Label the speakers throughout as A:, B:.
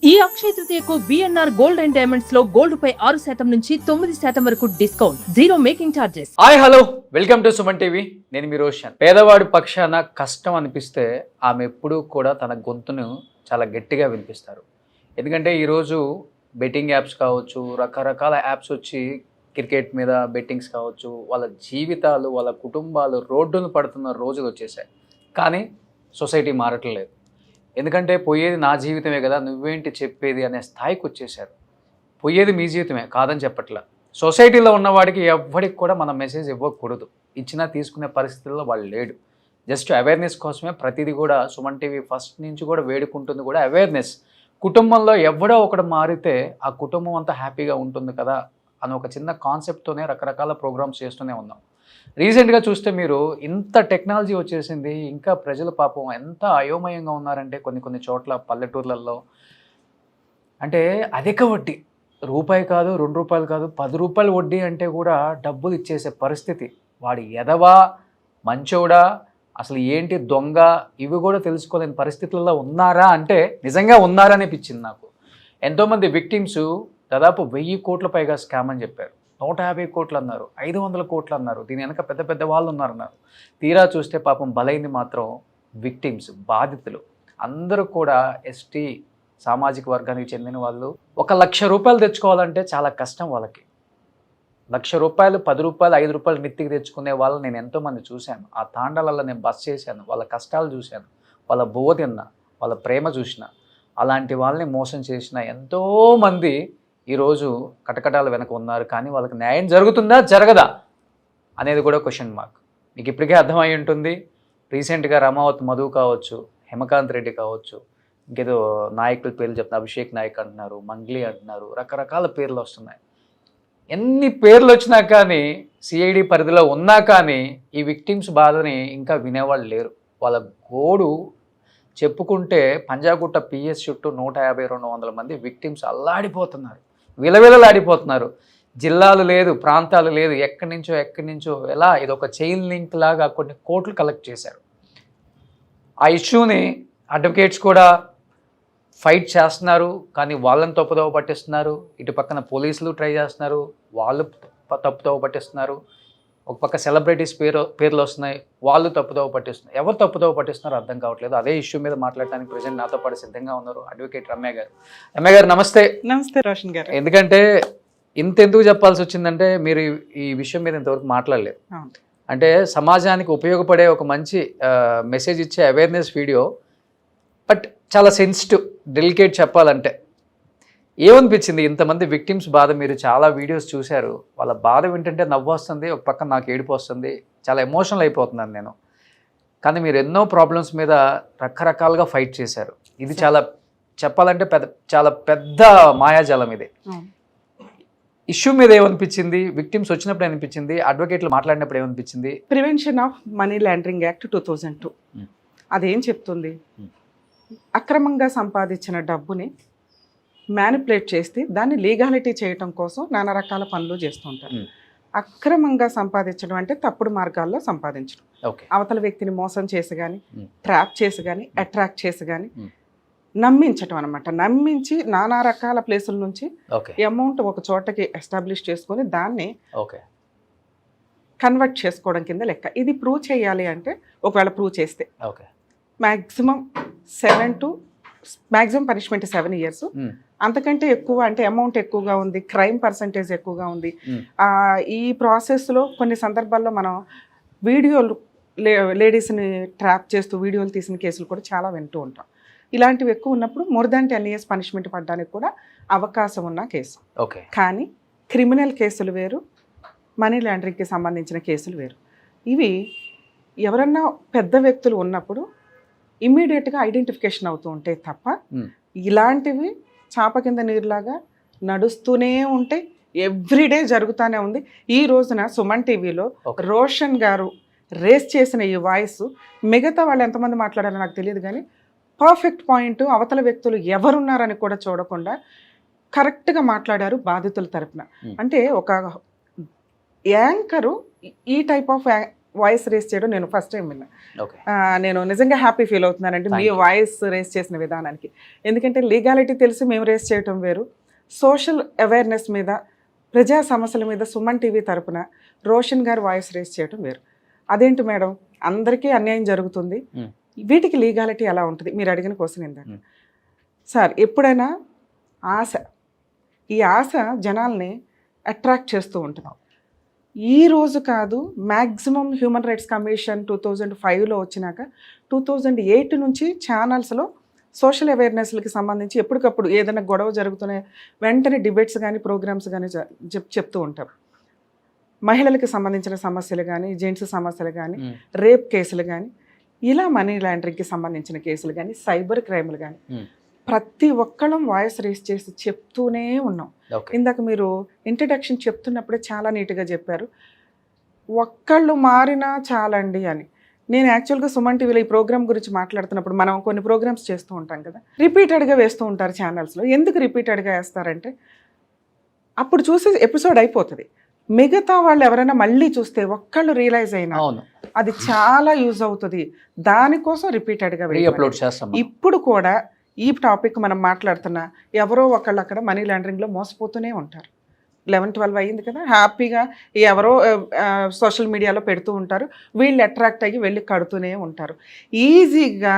A: ఈ అక్షయ తృతీయకు BNR gold and diamonds లో gold పై 6% నుంచి 9% వరకు discount, zero making charges.
B: Hi hello, welcome to Suman TV. నేను మీ రోషన్. పేదవాడి పక్షాన కష్టం అనిపిస్తే ఆమె ఎప్పుడూ కూడా తన గొంతును చాలా గట్టిగా వినిపిస్తారు. ఎందుకంటే ఈరోజు బెట్టింగ్ యాప్స్ కావచ్చు, రకరకాల యాప్స్ వచ్చి క్రికెట్ మీద బెట్టింగ్స్ కావచ్చు, వాళ్ళ జీవితాలు, వాళ్ళ కుటుంబాలు రోడ్డును పడుతున్న రోజులు వచ్చేసాయి. కానీ సొసైటీ మారట్లేదు. ఎందుకంటే పోయేది నా జీవితమే కదా, నువ్వేంటి చెప్పేది అనే స్థాయికి వచ్చేసారు. పోయేది మీ జీవితమే కాదని చెప్పట్లా. సొసైటీలో ఉన్నవాడికి ఎవ్వడికి కూడా మనం మెసేజ్ ఇవ్వకూడదు. ఇచ్చినా తీసుకునే పరిస్థితుల్లో వాళ్ళు లేడు. జస్ట్ అవేర్నెస్ కోసమే ప్రతిదీ కూడా సుమన్ టీవీ ఫస్ట్ నుంచి కూడా వేడుకుంటుంది కూడా అవేర్నెస్. కుటుంబంలో ఎవడో ఒకడు మారితే ఆ కుటుంబం అంతా హ్యాపీగా ఉంటుంది కదా అని ఒక చిన్న కాన్సెప్ట్తోనే రకరకాల ప్రోగ్రామ్స్ చేస్తూనే ఉన్నాం. రీసెంట్గా చూస్తే మీరు ఇంత టెక్నాలజీ వచ్చేసింది, ఇంకా ప్రజల పాపం ఎంత అయోమయంగా ఉన్నారంటే కొన్ని చోట్ల పల్లెటూర్లలో అంటే అధిక వడ్డీ, రూపాయి కాదు, ₹2 కాదు, ₹10 వడ్డీ అంటే కూడా డబ్బులు ఇచ్చేసే పరిస్థితి. వాడి ఎదవా మంచోడా, అసలు ఏంటి దొంగ, ఇవి కూడా తెలుసుకోలేని పరిస్థితుల్లో ఉన్నారా అంటే నిజంగా ఉన్నారా అనిపించింది నాకు. ఎంతోమంది విక్టిమ్స్ దాదాపు 1000 కోట్ల పైగా స్కామ్ అని చెప్పారు. 150 కోట్లు అన్నారు, 500 కోట్లు అన్నారు. దీని వెనక పెద్ద పెద్ద వాళ్ళు ఉన్నారన్నారు. తీరా చూస్తే పాపం బలైంది మాత్రం విక్టిమ్స్, బాధితులు అందరూ కూడా ఎస్టీ సామాజిక వర్గానికి చెందిన వాళ్ళు. ₹1,00,000 తెచ్చుకోవాలంటే చాలా కష్టం వాళ్ళకి. ₹1,00,000, ₹10, ₹5 నెత్తికి తెచ్చుకునే వాళ్ళని నేను ఎంతోమంది చూశాను. ఆ తాండాలలో నేను బస్ చేశాను, వాళ్ళ కష్టాలు చూశాను, వాళ్ళ బువ్వ తిన్నా, వాళ్ళ ప్రేమ చూసిన. అలాంటి వాళ్ళని మోసం చేసిన ఎంతోమంది ఈరోజు కటకటాల వెనక ఉన్నారు. కానీ వాళ్ళకి న్యాయం జరుగుతుందా జరగదా అనేది కూడా క్వశ్చన్ మార్క్. మీకు ఇప్పటికే అర్థమై ఉంటుంది. రీసెంట్గా రమావత్ మధు కావచ్చు, హేమకాంత్ రెడ్డి కావచ్చు, ఇంకేదో నాయకుల పేర్లు చెప్తున్నారు, అభిషేక్ నాయక్ అంటున్నారు, మంగ్లీ అంటున్నారు, రకరకాల పేర్లు వస్తున్నాయి. ఎన్ని పేర్లు వచ్చినా కానీ, సిఐడి పరిధిలో ఉన్నా కానీ ఈ విక్టిమ్స్ బాధని ఇంకా వినేవాళ్ళు లేరు. వాళ్ళ గోడు చెప్పుకుంటే పంజాగుట్ట పిఎస్ చుట్టూ 150-200 మంది విక్టిమ్స్ అల్లాడిపోతున్నారు, విలవిలలాడిపోతున్నారు. జిల్లాలు లేదు, ప్రాంతాలు లేదు, ఎక్కడి నుంచో ఎలా ఇదొక చైన్ లింక్ లాగా కొన్ని కోట్లు కలెక్ట్ చేశారు. ఆ ఇష్యూని అడ్వకేట్స్ కూడా ఫైట్ చేస్తున్నారు, కానీ వాళ్ళని తప్పుదోవ పట్టిస్తున్నారు. ఇటు పక్కన పోలీసులు ట్రై చేస్తున్నారు, వాళ్ళు తప్పుదోవ పట్టిస్తున్నారు. ఒక పక్క సెలబ్రిటీస్ పేర్లు వస్తున్నాయి, వాళ్ళు తప్పుదోవ పట్టిస్తున్నారు. ఎవరు తప్పుదోవ పట్టిస్తున్నారో అర్థం కావట్లేదు. అదే ఇష్యూ మీద మాట్లాడడానికి ప్రజెంట్ నాతో పాటు సిద్ధంగా ఉన్నారు అడ్వకేట్ రమ్య గారు. రమ్య గారు నమస్తే.
C: నమస్తే రోషన్ గారు.
B: ఎందుకంటే ఇంతెందుకు చెప్పాల్సి వచ్చిందంటే, మీరు ఈ విషయం మీద ఇంతవరకు మాట్లాడలేదు. అంటే సమాజానికి ఉపయోగపడే ఒక మంచి మెసేజ్ ఇచ్చే అవేర్నెస్ వీడియో, బట్ చాలా సెన్సిటివ్, డెలికేట్ చెప్పాలంటే. ఏమనిపించింది ఇంతమంది విక్టిమ్స్ బాధ? మీరు చాలా వీడియోస్ చూశారు, వాళ్ళ బాధ వింటుంటే నవ్వు వస్తుంది, ఒక పక్క నాకు ఏడుపు వస్తుంది, చాలా ఎమోషనల్ అయిపోతున్నాను నేను. కానీ మీరు ఎన్నో ప్రాబ్లమ్స్ మీద రకరకాలుగా ఫైట్ చేశారు. ఇది చాలా చెప్పాలంటే చాలా పెద్ద మాయాజాలం ఇది. ఇష్యూ మీద ఏమనిపించింది? విక్టిమ్స్ వచ్చినప్పుడు ఏమనిపించింది? అడ్వకేట్లు మాట్లాడినప్పుడు ఏమనిపించింది?
C: Prevention of money laundering act 2002 అదేం చెప్తుంది? అక్రమంగా సంపాదించిన డబ్బుని మ్యానిపులేట్ చేస్తే దాన్ని లీగాలిటీ చేయటం కోసం నానా రకాల పనులు చేస్తుంటారు. అక్రమంగా సంపాదించడం అంటే తప్పుడు మార్గాల్లో సంపాదించడం. అవతల వ్యక్తిని మోసం చేసి కానీ, ట్రాప్ చేసి కానీ, అట్రాక్ట్ చేసి కానీ నమ్మించటం అనమాట. నమ్మించి నానా రకాల ప్లేసుల నుంచి అమౌంట్ ఒక చోటకి ఎస్టాబ్లిష్ చేసుకొని దాన్ని కన్వర్ట్ చేసుకోవడం కింద లెక్క. ఇది ప్రూవ్ చేయాలి అంటే, ఒకవేళ ప్రూవ్ చేస్తే మ్యాక్సిమం పనిష్మెంట్ 7 years. అంతకంటే ఎక్కువ అంటే అమౌంట్ ఎక్కువగా ఉంది, క్రైమ్ పర్సంటేజ్ ఎక్కువగా ఉంది. ఈ ప్రాసెస్లో కొన్ని సందర్భాల్లో మనం వీడియోలు లేడీస్ని ట్రాప్ చేస్తూ వీడియోలు తీసిన కేసులు కూడా చాలా వింటూ ఉంటాం. ఇలాంటివి ఎక్కువ ఉన్నప్పుడు more than 10 years పనిష్మెంట్ పడడానికి కూడా అవకాశం ఉన్న కేసు. కానీ క్రిమినల్ కేసులు వేరు, మనీ లాండరింగ్కి సంబంధించిన కేసులు వేరు. ఇవి ఎవరన్నా పెద్ద వ్యక్తులు ఉన్నప్పుడు ఇమ్మీడియట్గా ఐడెంటిఫికేషన్ అవుతూ ఉంటాయి తప్ప, ఇలాంటివి చాప కింద నీరులాగా నడుస్తూనే ఉంటాయి. ఎవ్రీడే జరుగుతూనే ఉంది. ఈ రోజున సుమన్ టీవీలో రోషన్ గారు రేస్ చేసిన ఈ వాయిస్ మిగతా వాళ్ళు ఎంతమంది మాట్లాడారో నాకు తెలియదు, కానీ పర్ఫెక్ట్ పాయింట్, అవతల వ్యక్తులు ఎవరున్నారని కూడా చూడకుండా కరెక్ట్గా మాట్లాడారు బాధితుల తరపున. అంటే ఒక యాంకరు ఈ టైప్ ఆఫ్ వాయిస్ రేస్ చేయడం నేను ఫస్ట్ టైం విన్నా.
B: ఓకే.
C: నేను నిజంగా హ్యాపీ ఫీల్ అవుతున్నానండి మీ వాయిస్ రేస్ చేసిన విధానానికి. ఎందుకంటే లీగాలిటీ తెలిసి మేము రేస్ చేయటం వేరు, సోషల్ అవేర్నెస్ మీద ప్రజా సమస్యల మీద సుమన్ టీవీ తరపున రోషన్ గారు వాయిస్ రేస్ చేయటం వేరు. అదేంటి మేడం, అందరికీ అన్యాయం జరుగుతుంది, వీటికి లీగాలిటీ ఎలా ఉంటుంది? మీరు అడిగిన క్వశ్చన్ ఏంటంటే సార్, ఎప్పుడైనా ఆశ, ఈ ఆశ జనాల్ని అట్రాక్ట్ చేస్తూ ఉంటుంది. ఈ రోజు కాదు, మ్యాక్సిమం హ్యూమన్ రైట్స్ కమిషన్ 2005లో వచ్చినాక 2008 నుంచి ఛానల్స్లో సోషల్ అవేర్నెస్లకి సంబంధించి ఎప్పటికప్పుడు ఏదైనా గొడవ జరుగుతూనే వెంటనే డిబేట్స్ కానీ ప్రోగ్రామ్స్ కానీ చెప్తూ ఉంటారు. మహిళలకు సంబంధించిన సమస్యలు కానీ, జెంట్స్ సమస్యలు కానీ, రేప్ కేసులు కానీ, ఇలా మనీ లాండరింగ్కి సంబంధించిన కేసులు కానీ, సైబర్ క్రైమ్లు కానీ, ప్రతి ఒక్కళ్ళం వాయిస్ రేస్ చేసి చెప్తూనే ఉన్నాం. ఇందాక మీరు ఇంట్రడక్షన్ చెప్తున్నప్పుడే చాలా నీట్గా చెప్పారు, ఒక్కళ్ళు మారినా చాలండి అని. నేను యాక్చువల్గా సుమన్ టీవీలో ఈ ప్రోగ్రామ్ గురించి మాట్లాడుతున్నప్పుడు మనం కొన్ని ప్రోగ్రామ్స్ చేస్తూ ఉంటాం కదా, రిపీటెడ్గా వేస్తూ ఉంటారు ఛానల్స్లో. ఎందుకు రిపీటెడ్గా వేస్తారంటే అప్పుడు చూసి ఎపిసోడ్ అయిపోతుంది, మిగతా వాళ్ళు ఎవరైనా మళ్ళీ చూస్తే ఒక్కళ్ళు రియలైజ్ అయినా అది చాలా యూజ్ అవుతుంది, దానికోసం రిపీటెడ్గా
B: అప్లోడ్ చేస్తాం.
C: ఇప్పుడు కూడా ఈ టాపిక్ మనం మాట్లాడుతున్నా ఎవరో ఒకళ్ళు అక్కడ మనీ లాండరింగ్లో మోసపోతూనే ఉంటారు. 11-12 అయ్యింది కదా, హ్యాపీగా ఎవరో సోషల్ మీడియాలో పెడుతూ ఉంటారు, వీళ్ళు అట్రాక్ట్ అయ్యి వెళ్ళి కడుతూనే ఉంటారు. ఈజీగా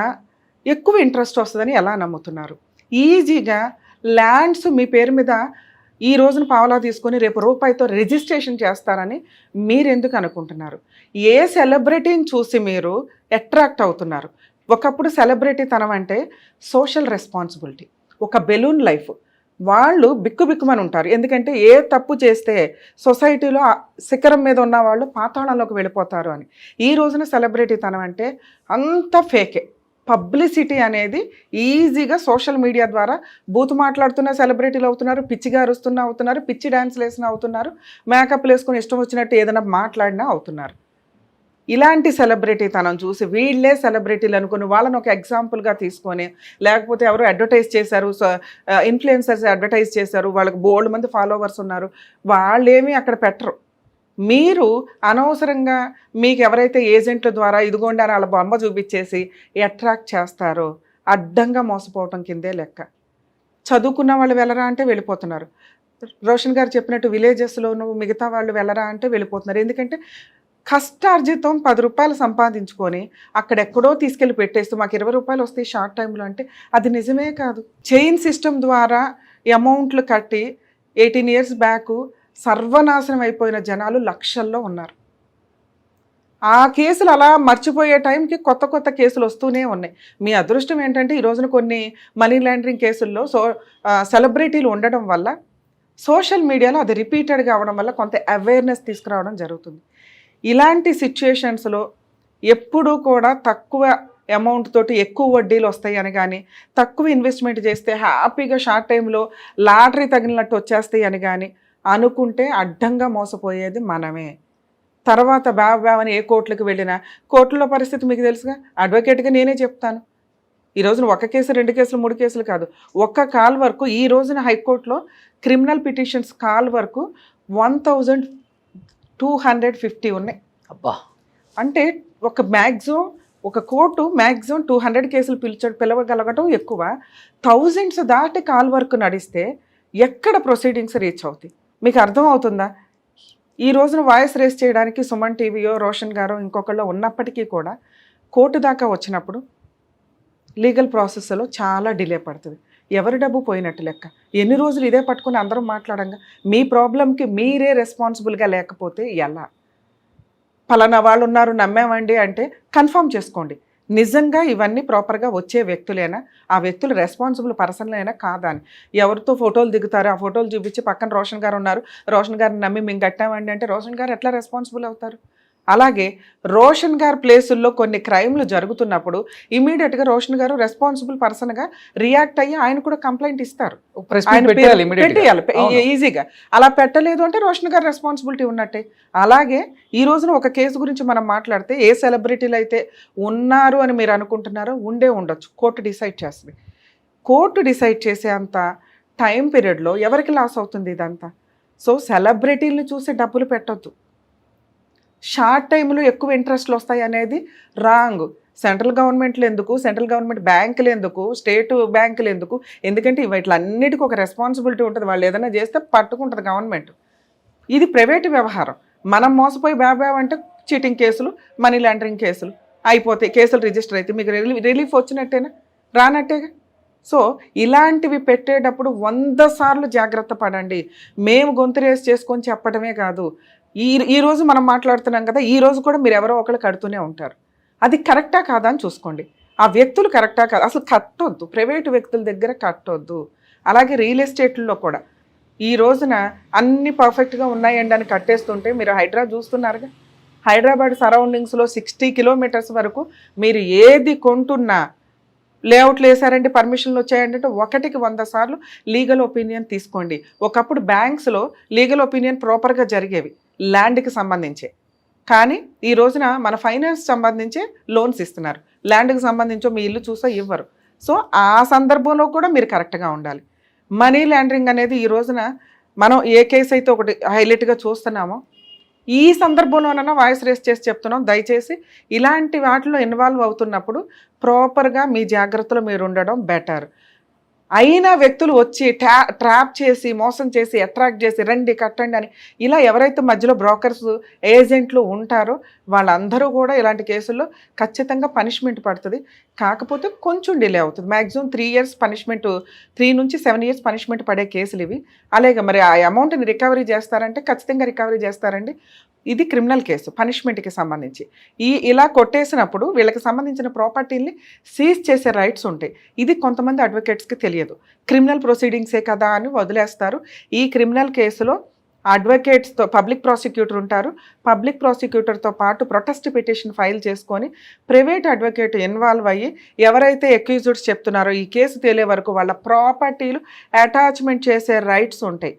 C: ఎక్కువ ఇంట్రెస్ట్ వస్తుందని ఎలా నమ్ముతున్నారు? ఈజీగా ల్యాండ్స్ మీ పేరు మీద ఈ రోజున పావలా తీసుకొని రేపు రూపాయితో రిజిస్ట్రేషన్ చేస్తారని మీరెందుకు అనుకుంటున్నారు? ఏ సెలబ్రిటీని చూసి మీరు అట్రాక్ట్ అవుతున్నారు? ఒకప్పుడు సెలబ్రిటీ తనం అంటే సోషల్ రెస్పాన్సిబిలిటీ, ఒక బెలూన్ లైఫ్. వాళ్ళు బిక్కుబిక్కుమని ఉంటారు, ఎందుకంటే ఏ తప్పు చేస్తే సొసైటీలో శిఖరం మీద ఉన్న వాళ్ళు పాతాళంలోకి వెళ్ళిపోతారు అని. ఈ రోజున సెలబ్రిటీ తనం అంటే అంత ఫేకే. పబ్లిసిటీ అనేది ఈజీగా సోషల్ మీడియా ద్వారా బూతు మాట్లాడుతున్న సెలబ్రిటీలు అవుతున్నారు, పిచ్చిగా అరుస్తున్నా అవుతున్నారు, పిచ్చి డ్యాన్స్లు వేసినా అవుతున్నారు, మేకప్లు వేసుకుని ఇష్టం వచ్చినట్టు ఏదైనా మాట్లాడినా అవుతున్నారు. ఇలాంటి సెలబ్రిటీ తనం చూసి వీళ్ళే సెలబ్రిటీలు అనుకుని వాళ్ళని ఒక ఎగ్జాంపుల్గా తీసుకొని, లేకపోతే ఎవరు అడ్వర్టైజ్ చేశారు, ఇన్ఫ్లుయెన్సర్స్ అడ్వర్టైజ్ చేశారు, వాళ్ళకి బోల్డ్ మంది ఫాలోవర్స్ ఉన్నారు, వాళ్ళేమీ అక్కడ పెట్టరు. మీరు అనవసరంగా మీకు ఎవరైతే ఏజెంట్ల ద్వారా ఇదిగోండి అని వాళ్ళ బొమ్మ చూపించేసి అట్రాక్ట్ చేస్తారో అడ్డంగా మోసపోవటం కిందే లెక్క. చదువుకున్న వాళ్ళు వెళ్ళరా అంటే వెళ్ళిపోతున్నారు. రోషన్ గారు చెప్పినట్టు విలేజెస్లోనూ మిగతా వాళ్ళు వెళ్ళరా అంటే వెళ్ళిపోతున్నారు. ఎందుకంటే కష్టార్జితం 10 రూపాయలు సంపాదించుకొని అక్కడెక్కడో తీసుకెళ్ళి పెట్టేస్తూ మాకు 20 రూపాయలు వస్తాయి షార్ట్ టైంలో అంటే అది నిజమే కాదు. చైన్ సిస్టమ్ ద్వారా అమౌంట్లు కట్టి 18 years బ్యాక్ సర్వనాశనం అయిపోయిన జనాలు లక్షల్లో ఉన్నారు. ఆ కేసులు అలా మర్చిపోయే టైంకి కొత్త కొత్త కేసులు వస్తూనే ఉన్నాయి. మీ అదృష్టం ఏంటంటే ఈ రోజున కొన్ని మనీ లాండరింగ్ కేసుల్లో సెలబ్రిటీలు ఉండడం వల్ల సోషల్ మీడియాలో అది రిపీటెడ్గా అవడం వల్ల కొంత అవేర్నెస్ తీసుకురావడం జరుగుతుంది. ఇలాంటి సిచ్యుయేషన్స్లో ఎప్పుడూ కూడా తక్కువ అమౌంట్ తోటి ఎక్కువ వడ్డీలు వస్తాయి అని కానీ, తక్కువ ఇన్వెస్ట్మెంట్ చేస్తే హ్యాపీగా షార్ట్ టైంలో లాటరీ తగిలినట్టు వచ్చేస్తాయి అని కానీ అనుకుంటే అడ్డంగా మోసపోయేది మనమే. తర్వాత బావని ఏ కోర్టులకు వెళ్ళినా కోర్టులో పరిస్థితి మీకు తెలుసుగా. అడ్వకేట్గా నేనే చెప్తాను, ఈ రోజున 1 కేసు 2 కేసులు 3 కేసులు కాదు, ఒక్క కాల్ వరకు ఈ రోజున హైకోర్టులో క్రిమినల్ పిటిషన్స్ కాల్ వరకు 1250 ఉన్నాయి.
B: అబ్బా,
C: అంటే ఒక కోర్టు మ్యాక్సిమం 200 కేసులు పిలవగలగటం ఎక్కువ. థౌజండ్స్ దాటి కాల్ వర్క్ నడిస్తే ఎక్కడ ప్రొసీడింగ్స్ రీచ్ అవుతాయి? మీకు అర్థం అవుతుందా? ఈ రోజున వాయిస్ రేస్ చేయడానికి సుమన్ టీవీయో రోషన్ గారో ఇంకొకళ్ళు ఉన్నప్పటికీ కూడా కోర్టు దాకా వచ్చినప్పుడు లీగల్ ప్రాసెస్లో చాలా డిలే పడుతుంది. ఎవరి డబ్బు పోయినట్టు లెక్క. ఎన్ని రోజులు ఇదే పట్టుకుని అందరం మాట్లాడంగా మీ ప్రాబ్లంకి మీరే రెస్పాన్సిబుల్గా లేకపోతే ఎలా? పలానా వాళ్ళు ఉన్నారు నమ్మామండి అంటే కన్ఫర్మ్ చేసుకోండి, నిజంగా ఇవన్నీ ప్రాపర్గా వచ్చే వ్యక్తులేనా, ఆ వ్యక్తులు రెస్పాన్సిబుల్ పర్సన్లైనా కాదా అని. ఎవరితో ఫోటోలు దిగుతారు, ఆ ఫోటోలు చూపించి పక్కన రోషన్ గారు ఉన్నారు, రోషన్ గారిని నమ్మి మేము కట్టామండి అంటే రోషన్ గారు ఎట్లా రెస్పాన్సిబుల్ అవుతారు? అలాగే రోషన్ గారి ప్లేసుల్లో కొన్ని క్రైమ్లు జరుగుతున్నప్పుడు ఇమీడియట్గా రోషన్ గారు రెస్పాన్సిబుల్ పర్సన్గా రియాక్ట్ అయ్యి ఆయన కూడా కంప్లైంట్ ఇస్తారు, పెట్టేయాలి ఈజీగా. అలా పెట్టలేదు అంటే రోషన్ గారు రెస్పాన్సిబిలిటీ ఉన్నట్టే. అలాగే ఈ రోజున ఒక కేసు గురించి మనం మాట్లాడితే ఏ సెలబ్రిటీలు అయితే ఉన్నారు అని మీరు అనుకుంటున్నారో ఉండొచ్చు, కోర్టు డిసైడ్ చేస్తుంది. కోర్టు డిసైడ్ చేసే అంత టైం పీరియడ్లో ఎవరికి లాస్ అవుతుంది ఇదంతా? సో సెలబ్రిటీలను చూసి డబ్బులు పెట్టొద్దు. షార్ట్ టైంలో ఎక్కువ ఇంట్రెస్ట్లు వస్తాయి అనేది రాంగ్. సెంట్రల్ గవర్నమెంట్లు ఎందుకు, సెంట్రల్ గవర్నమెంట్ బ్యాంకులు ఎందుకు, స్టేట్ బ్యాంకులు ఎందుకు? ఎందుకంటే వీటిలన్నిటికీ ఒక రెస్పాన్సిబిలిటీ ఉంటుంది. వాళ్ళు ఏదైనా చేస్తే పట్టుకుంటుంది గవర్నమెంట్. ఇది ప్రైవేటు వ్యవహారం. మనం మోసపోయి అంటే చీటింగ్ కేసులు, మనీ లాండరింగ్ కేసులు అయిపోతాయి, కేసులు రిజిస్టర్ అయితే మీకు రిలీఫ్ వచ్చినట్టేనా? రానట్టేగా. సో ఇలాంటివి పెట్టేటప్పుడు 100 సార్లు జాగ్రత్త పడండి. మేము గొంతు రేస్ చేసుకొని చెప్పడమే కాదు, ఈ రోజు మనం మాట్లాడుతున్నాం కదా, ఈ రోజు కూడా మీరు ఎవరో ఒకరు కడుతూనే ఉంటారు. అది కరెక్టా కాదా అని చూసుకోండి. ఆ వ్యక్తులు కరెక్టా కాదా, అసలు కట్టొద్దు, ప్రైవేటు వ్యక్తుల దగ్గర కట్టొద్దు. అలాగే రియల్ ఎస్టేట్లో కూడా ఈ రోజున అన్ని పర్ఫెక్ట్గా ఉన్నాయండి అని కట్టేస్తుంటే మీరు హైదరాబాద్ చూస్తున్నారుగా. హైదరాబాద్ సరౌండింగ్స్లో 60 కిలోమీటర్స్ వరకు మీరు ఏది కొంటున్నా లేఅవుట్లు వేసారంటే పర్మిషన్లు వచ్చాయంటే 1కి 100 సార్లు లీగల్ ఒపీనియన్ తీసుకోండి. ఒకప్పుడు బ్యాంక్స్లో లీగల్ ఒపీనియన్ ప్రాపర్గా జరిగేవి ల్యాండ్కి సంబంధించే, కానీ ఈ రోజున మన ఫైనాన్స్ సంబంధించే లోన్స్ ఇస్తున్నారు, ల్యాండ్కి సంబంధించో మీ ఇల్లు చూసో ఇవ్వరు. సో ఆ సందర్భంలో కూడా మీరు కరెక్ట్గా ఉండాలి. మనీ లాండరింగ్ అనేది ఈ రోజున మనం ఏ కేసు అయితే ఒకటి హైలైట్గా చూస్తున్నామో ఈ సందర్భంలోనైనా వాయిస్ రేస్ చేసి చెప్తున్నాం, దయచేసి ఇలాంటి వాటిలో ఇన్వాల్వ్ అవుతున్నప్పుడు ప్రాపర్గా మీ జాగ్రత్తలో మీరు ఉండడం బెటర్. అయినా వ్యక్తులు వచ్చి ట్రాప్ చేసి మోసం చేసి అట్రాక్ట్ చేసి రండి కట్టండి అని ఇలా ఎవరైతే మధ్యలో బ్రోకర్స్ ఏజెంట్లు ఉంటారో వాళ్ళందరూ కూడా ఇలాంటి కేసుల్లో ఖచ్చితంగా పనిష్మెంట్ పడుతుంది. కాకపోతే కొంచెం డిలే అవుతుంది. మ్యాక్సిమం 3 years పనిష్మెంట్, 3 నుంచి 7 years పనిష్మెంట్ పడే కేసులు ఇవి. అలాగే మరి ఆ అమౌంట్ని రికవరీ చేస్తారంటే ఖచ్చితంగా రికవరీ చేస్తారండి. ఇది క్రిమినల్ కేసు, పనిష్మెంట్కి సంబంధించి. ఇలా కొట్టేసినప్పుడు వీళ్ళకి సంబంధించిన ప్రాపర్టీని సీజ్ చేసే రైట్స్ ఉంటాయి. ఇది కొంతమంది అడ్వకేట్స్కి తెలియదు. క్రిమినల్ ప్రొసీడింగ్సే కదా అని వదిలేస్తారు. ఈ క్రిమినల్ కేసులో అడ్వకేట్స్తో పబ్లిక్ ప్రాసిక్యూటర్ ఉంటారు. పబ్లిక్ ప్రాసిక్యూటర్తో పాటు ప్రొటెస్ట్ పిటిషన్ ఫైల్ చేసుకొని ప్రైవేట్ అడ్వకేట్ ఇన్వాల్వ్ అయ్యి ఎవరైతే అక్యూజ్డ్స్ చెప్తున్నారో ఈ కేసు తేలే వరకు వాళ్ళ ప్రాపర్టీలు అటాచ్మెంట్ చేసే రైట్స్ ఉంటాయి.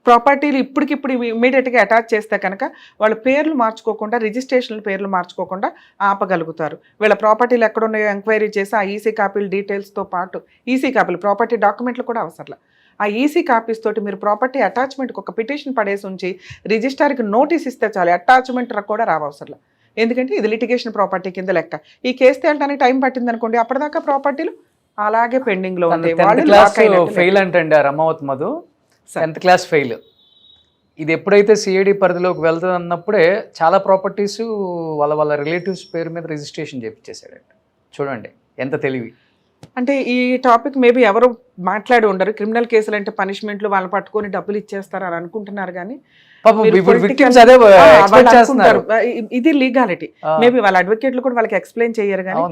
C: ప్రాపర్టీలు ఇప్పటికిప్పుడు ఇమీడియట్గా అటాచ్ చేస్తే కనుక వాళ్ళ పేర్లు మార్చుకోకుండా, రిజిస్ట్రేషన్ల పేర్లు మార్చుకోకుండా ఆపగలుగుతారు. వీళ్ళ ప్రాపర్టీలు ఎక్కడున్నాయో ఎంక్వైరీ చేసి ఆ ఈసీ కాపీలు డీటెయిల్స్తో పాటు ఈసీ కాపీలు, ప్రాపర్టీ డాక్యుమెంట్లు కూడా అవసరం. ఆ ఈసీ కాపీస్ తోటి మీరు ప్రాపర్టీ అటాచ్మెంట్కి ఒక పిటిషన్ పడేసి ఉంచి రిజిస్ట్రార్కి నోటీస్ ఇస్తే చాలు, అటాచ్మెంట్ కూడా రావసరం. ఎందుకంటే ఇది లిటిగేషన్ ప్రాపర్టీ కింద లెక్క. ఈ కేసు తేలడానికి టైం పట్టింది అనుకోండి, అప్పటిదాకా ప్రాపర్టీలు అలాగే పెండింగ్లో ఉంటాయి.
B: ఫెయిల్ అంటే Ramavath Madhu 10th class fail. ఇది ఎప్పుడైతే సిఐడి పరిధిలోకి వెళ్తుంది అన్నప్పుడే చాలా ప్రాపర్టీస్ వాళ్ళ రిలేటివ్స్ పేరు మీద రిజిస్ట్రేషన్ చేయించేసాడంట. చూడండి ఎంత తెలివి.
C: అంటే ఈ టాపిక్ మేబీ ఎవరు మాట్లాడి ఉండరు. క్రిమినల్ కేసులు అంటే పనిష్మెంట్లు వాళ్ళు పట్టుకొని డబ్బులు ఇచ్చేస్తారు అని అనుకుంటున్నారు, కానీ ఇది లీగాలిటీ. మేబీ వాళ్ళ అడ్వకేట్లు కూడా వాళ్ళకి ఎక్స్ప్లెయిన్ చేయరు. కానీ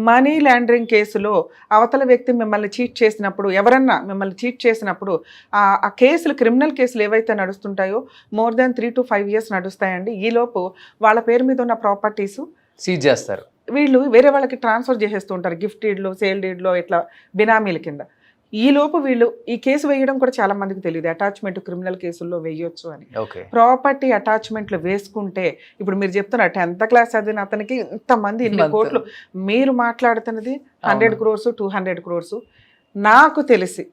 C: మనీ లాండరింగ్ కేసులో అవతల వ్యక్తి మిమ్మల్ని చీట్ చేసినప్పుడు, ఎవరన్నా మిమ్మల్ని చీట్ చేసినప్పుడు ఆ కేసులు, క్రిమినల్ కేసులు ఏవైతే నడుస్తుంటాయో more than 3 to 5 years నడుస్తాయండి. ఈలోపు వాళ్ళ పేరు మీద ఉన్న ప్రాపర్టీస్
B: సీజ్ చేస్తారు.
C: వీళ్ళు వేరే వాళ్ళకి ట్రాన్స్ఫర్ చేసేస్తూ ఉంటారు, గిఫ్ట్ డీడ్లో, సేల్ డీడ్లో, ఇట్లా బినామీల కింద. ఈలోపు వీళ్ళు ఈ కేసు వేయడం కూడా చాలా మందికి తెలియదు, అటాచ్మెంట్ క్రిమినల్ కేసుల్లో వేయొచ్చు అని. ప్రాపర్టీ అటాచ్మెంట్లు వేసుకుంటే ఇప్పుడు మీరు చెప్తున్నారు 10th క్లాస్ చదివిన అతనికి ఇంతమంది ఇన్ని కోట్లు, మీరు మాట్లాడుతున్నది 100 crores 200 crores. నాకు తెలిసి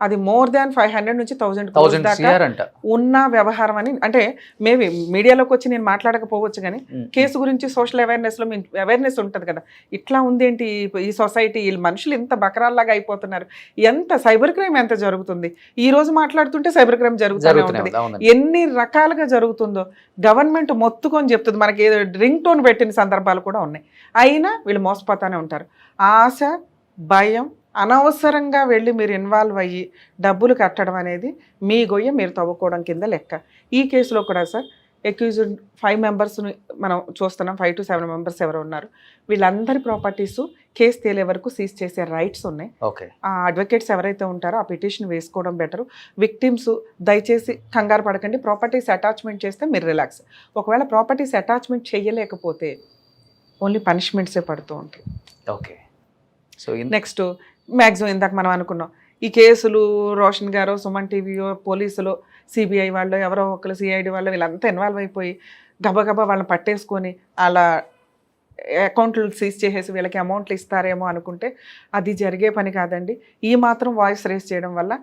C: అది more than 500 నుంచి 1000 crores దాకా ఉన్న వ్యవహారం అని. అంటే మేబీ మీడియాలోకి వచ్చి నేను మాట్లాడకపోవచ్చు, కానీ కేసు గురించి సోషల్ అవేర్నెస్లో అవేర్నెస్ ఉంటుంది కదా, ఇట్లా ఉందేంటి ఈ సొసైటీ, ఈ మనుషులు ఇంత బకరాల్లాగా అయిపోతున్నారు, ఎంత సైబర్ క్రైమ్ ఎంత జరుగుతుంది. ఈ రోజు మాట్లాడుతుంటే సైబర్ క్రైమ్ జరుగుతూనే ఉంటుంది. ఎన్ని రకాలుగా జరుగుతుందో గవర్నమెంట్ మొత్తుకొని చెప్తుంది. మనకి ఏదో రింగ్ టోన్ పెట్టిన సందర్భాలు కూడా ఉన్నాయి. అయినా వీళ్ళు మోసపోతానే ఉంటారు. ఆశ, భయం, అనవసరంగా వెళ్ళి మీరు ఇన్వాల్వ్ అయ్యి డబ్బులు కట్టడం అనేది మీ గొయ్య మీరు తవ్వుకోవడం కింద లెక్క. ఈ కేసులో కూడా సార్ అక్యూజ్డ్ 5 మెంబర్స్ని మనం చూస్తున్నాం. 5 to 7 మెంబర్స్ ఎవరు ఉన్నారు, వీళ్ళందరి ప్రాపర్టీస్ కేసు తేలే వరకు సీజ్ చేసే రైట్స్ ఉన్నాయి. ఆ అడ్వకేట్స్ ఎవరైతే ఉంటారో ఆ పిటిషన్ వేసుకోవడం బెటరు. విక్టిమ్స్ దయచేసి కంగారు పడకండి. ప్రాపర్టీస్ అటాచ్మెంట్ చేస్తే మీరు రిలాక్స్. ఒకవేళ ప్రాపర్టీస్ అటాచ్మెంట్ చేయలేకపోతే ఓన్లీ పనిష్మెంట్సే పడుతూ ఉంటాయి.
B: ఓకే. సో
C: నెక్స్ట్ మ్యాక్సిమం ఇందాక మనం అనుకున్నాం ఈ కేసులు రోషన్ గారో, సుమన్ టీవీయో, పోలీసులు, సిబిఐ వాళ్ళు, ఎవరో ఒకరు సిఐడి వాళ్ళు, వీళ్ళంతా ఇన్వాల్వ్ అయిపోయి గబగబా వాళ్ళని పట్టేసుకొని అలా అకౌంట్లు సీజ్ చేసేసి వీళ్ళకి అమౌంట్లు ఇస్తారేమో అనుకుంటే అది జరిగే పని కాదండి. ఈ మాత్రం వాయిస్ రేస్ చేయడం వల్ల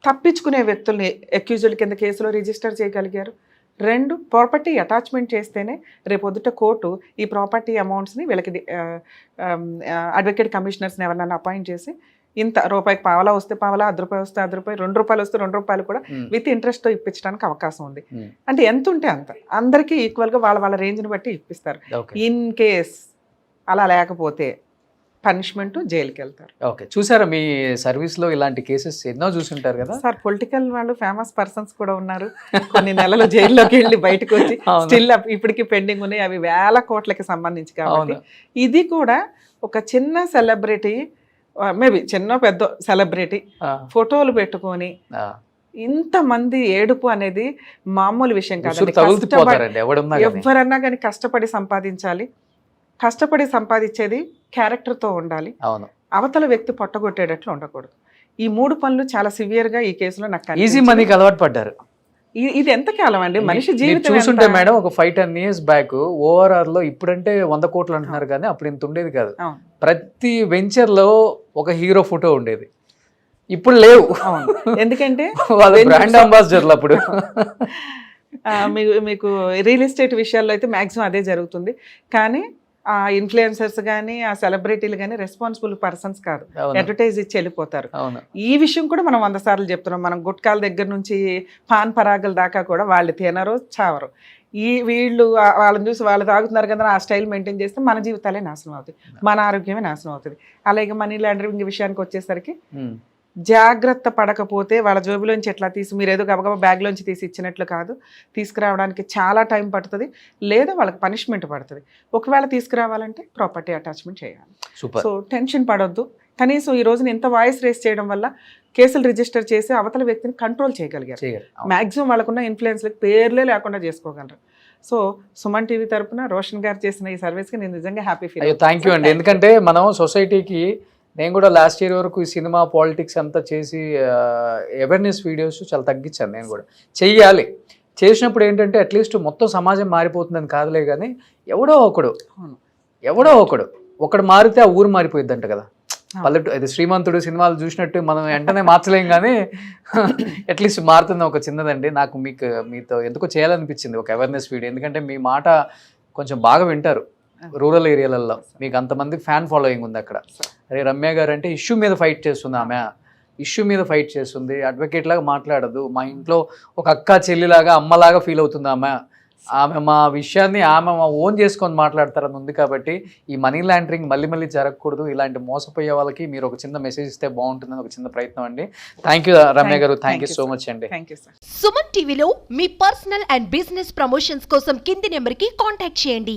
C: తప్పించుకునే వ్యక్తుల్ని అక్యూజుల కింద కేసులో రిజిస్టర్ చేయగలిగారు. 2 ప్రాపర్టీ అటాచ్మెంట్ చేస్తేనే రేపొద్దుట కోర్టు ఈ ప్రాపర్టీ అమౌంట్స్ని వీళ్ళకి అడ్వకేట్ కమిషనర్స్ని ఎవరినైనా అపాయింట్ చేసి ఇంత రూపాయికి పావలా వస్తే పావలా, ₹10 వస్తే ₹10, ₹2 వస్తే ₹2 కూడా విత్ ఇంట్రెస్ట్తో ఇప్పించడానికి అవకాశం ఉంది. అంటే ఎంత ఉంటే అంత అందరికీ ఈక్వల్గా వాళ్ళ రేంజ్ని బట్టి ఇప్పిస్తారు. ఇన్ కేస్ అలా లేకపోతే పనిష్మెంట్, జైలుకి వెళ్తారు.
B: ఓకే, చూసారా మీ సర్వీస్లో ఇలాంటి కేసెస్ ఎన్నో చూసుంటారు కదా
C: సార్? పొలిటికల్ వాళ్ళు ఫేమస్ పర్సన్స్ కూడా ఉన్నారు, కొన్ని నెలలు జైల్లోకి వెళ్ళి బయటకు వచ్చి స్టిల్ ఇప్పటికీ పెండింగ్ ఉన్నాయి, అవి వేల కోట్లకి సంబంధించి. కాబట్టి ఇది కూడా ఒక చిన్న సెలబ్రిటీ, మేబీ చిన్న పెద్ద సెలబ్రిటీ ఫోటోలు పెట్టుకొని ఇంతమంది ఏడుపు అనేది మామూలు విషయం కాదండి. ఎవరన్నా కానీ కష్టపడి సంపాదించాలి. కష్టపడి సంపాదించేది క్యారెక్టర్తో ఉండాలి, అవతల వ్యక్తి పొట్టగొట్టేటట్లు ఉండకూడదు. ఈ 3 పనులు చాలా సివియర్గా ఈ కేసులో నాకు
B: ఈజీ మనీకి అలవాటు పడ్డారు.
C: ఇది ఎంత కాలం అండి మనిషి జీవితం
B: చూస్తుంటే మేడం, ఒక 5-10 years బ్యాక్ ఓఆర్ఆర్ లో ఇప్పుడంటే 100 కోట్లు అంటున్నారు కానీ అప్పుడు ఇంత ఉండేది కాదు. ప్రతి వెంచర్ లో ఒక హీరో ఫోటో ఉండేది, ఇప్పుడు లేవు.
C: ఎందుకంటే
B: వాళ్ళ బ్రాండ్ అంబాసిడర్లు అప్పుడు.
C: మీకు రియల్ ఎస్టేట్ విషయాల్లో అయితే మ్యాక్సిమం అదే జరుగుతుంది. కానీ ఆ ఇన్ఫ్లుయెన్సర్స్ కానీ ఆ సెలబ్రిటీలు కానీ రెస్పాన్సిబుల్ పర్సన్స్ కాదు, అడ్వర్టైజ్ ఇచ్చి వెళ్ళిపోతారు. ఈ విషయం కూడా మనం 100 సార్లు చెప్తున్నాం. మనం గుట్కాల దగ్గర నుంచి పాన్ పరాగల దాకా కూడా వాళ్ళు తినరు, చావరు. వీళ్ళు వాళ్ళని చూసి వాళ్ళు తాగుతున్నారు కదా ఆ స్టైల్ మెయింటైన్ చేస్తే మన జీవితాలే నాశనం అవుతాయి, మన ఆరోగ్యమే నాశనం అవుతుంది. అలాగే మనీ లాండరింగ్ విషయానికి వచ్చేసరికి జాగ్రత్త పడకపోతే వాళ్ళ జోబులోంచి ఎట్లా తీసి మీరు ఏదో గబగబా బ్యాగ్లోంచి తీసి ఇచ్చినట్లు కాదు, తీసుకురావడానికి చాలా టైం పడుతుంది, లేదా వాళ్ళకి పనిష్మెంట్ పడుతుంది. ఒకవేళ తీసుకురావాలంటే ప్రాపర్టీ అటాచ్మెంట్ చేయాలి. సో టెన్షన్ పడొద్దు. కనీసం ఈ రోజున ఇంత వాయిస్ రేస్ చేయడం వల్ల కేసులు రిజిస్టర్ చేసి అవతల వ్యక్తిని కంట్రోల్ చేయగలిగారు. మ్యాక్సిమం వాళ్ళకున్న ఇన్ఫ్లుయెన్స్లకు పేర్లే లేకుండా చేసుకోగలరు. సో సుమన్ టీవీ తరపున రోషన్ గారు చేసిన ఈ సర్వీస్కి నేను నిజంగా హ్యాపీ ఫీల్.
B: థ్యాంక్ యూ అండి. ఎందుకంటే మనం సొసైటీకి, నేను కూడా లాస్ట్ ఇయర్ వరకు ఈ సినిమా పాలిటిక్స్ అంతా చేసి అవేర్నెస్ వీడియోస్ చాలా తగ్గించాను. నేను కూడా చెయ్యాలి. చేసినప్పుడు ఏంటంటే అట్లీస్ట్ మొత్తం సమాజం మారిపోతుందని కాదులే కానీ ఎవడో ఒకడు మారితే ఆ ఊరు మారిపోయిద్ది అంట కదా. పల్లెటూరు అది శ్రీమంతుడు సినిమాలు చూసినట్టు మనం వెంటనే మార్చలేం కానీ అట్లీస్ట్ మారుతుంది ఒక చిన్నదండి. నాకు మీతో ఎందుకో చేయాలనిపించింది ఒక అవేర్నెస్ వీడియో. ఎందుకంటే మీ మాట కొంచెం బాగా వింటారు రూరల్ ఏరియాలలో, మీకు అంతమంది ఫ్యాన్ ఫాలోయింగ్ ఉంది అక్కడ. అరే రమ్య గారు అంటే ఇష్యూ మీద ఫైట్ చేస్తుంది, ఆమె ఇష్యూ మీద ఫైట్ చేస్తుంది, అడ్వకేట్ లాగా మాట్లాడదు, మా ఇంట్లో ఒక అక్క చెల్లిలాగా అమ్మలాగా ఫీల్ అవుతుంది ఆమె మా విషయాన్ని ఆమె ఓన్ చేసుకొని మాట్లాడతారని ఉంది. కాబట్టి ఈ మనీ లాండరింగ్ మళ్ళీ జరగకూడదు, ఇలాంటి మోసపోయే వాళ్ళకి మీరు ఒక చిన్న మెసేజ్ ఇస్తే బాగుంటుందని ఒక చిన్న ప్రయత్నం అండి. థ్యాంక్ యూ రమ్య గారు, థ్యాంక్ యూ సో మచ్ అండి.
D: సుమన్ టీవీలో మీ పర్సనల్ అండ్ బిజినెస్ ప్రమోషన్స్ కోసం కింది నెంబర్కి కాంటాక్ట్ చేయండి.